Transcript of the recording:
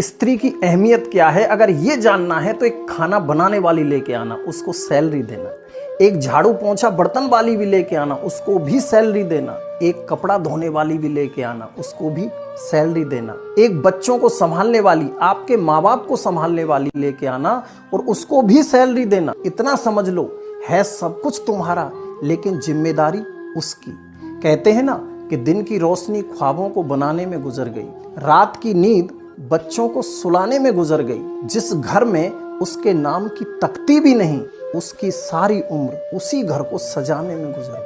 स्त्री की अहमियत क्या है अगर ये जानना है तो एक खाना बनाने वाली लेके आना, उसको सैलरी देना। एक झाड़ू पोंछा बर्तन वाली भी लेके आना, उसको भी सैलरी देना। एक कपड़ा धोने वाली भी लेके आना, उसको भी सैलरी देना। एक बच्चों को संभालने वाली, आपके माँ बाप को संभालने वाली लेके आना और उसको भी सैलरी देना। इतना समझ लो, है सब कुछ तुम्हारा लेकिन जिम्मेदारी उसकी। कहते हैं ना कि दिन की रोशनी ख्वाबों को बनाने में गुजर गई, रात की नींद बच्चों को सुलाने में गुजर गई। जिस घर में उसके नाम की तख्ती भी नहीं, उसकी सारी उम्र उसी घर को सजाने में गुजर गई।